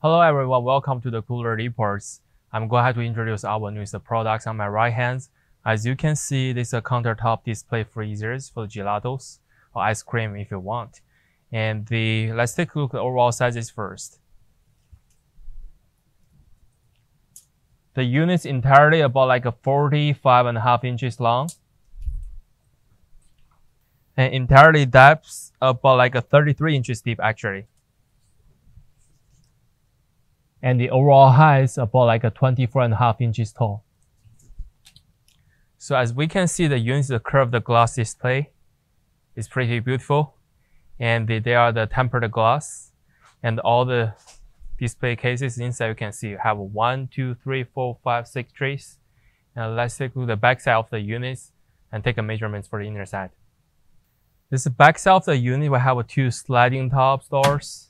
Hello everyone, welcome to the Cooler Reports. I'm glad to introduce our newest products on my right hand. As you can see, this is a countertop display freezers for gelatos or ice cream if you want. And let's take a look at the overall sizes first. The unit's entirely about like a 45.5 inches long. And entirely depth about like a 33 inches deep actually. And the overall height is about like a 24.5 inches tall. So as we can see, the unit is a curved glass display. It's pretty beautiful. And they are the tempered glass. And all the display cases inside you can see you have 1, 2, 3, 4, 5, 6 trays. And let's take a look at the back side of the units and take a measurements for the inner side. This back side of the unit will have 2 sliding top doors.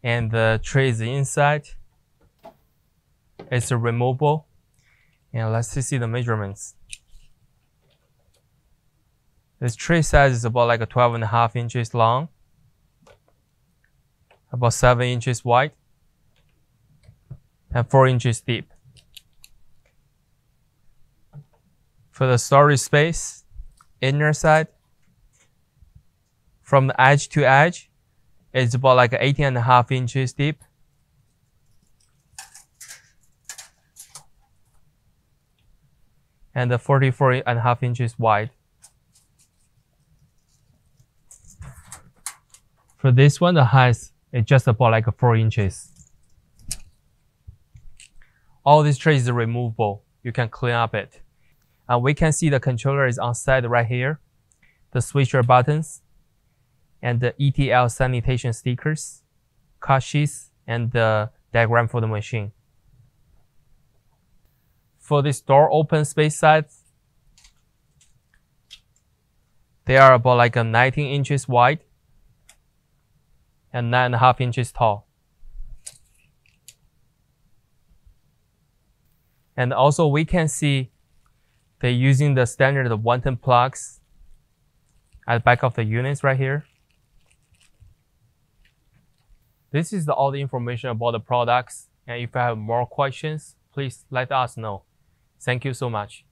And the tray is inside. It's removable. And let's see the measurements. This tray size is about like a 12.5 inches long, about 7 inches wide, and 4 inches deep. For the storage space, inner side, from the edge to edge, it's about like 18.5 inches deep. And 44.5 inches wide. For this one, the height is just about like 4 inches. All these trays are removable. You can clean up it. And we can see the controller is on side right here. The switcher buttons, and the ETL sanitation stickers, cut sheets, and the diagram for the machine. For this door open space size, they are about like a 19 inches wide and 9.5 inches tall. And also we can see they're using the standard 110 plugs at the back of the units right here. This is all the information about the products. And if you have more questions, please let us know. Thank you so much.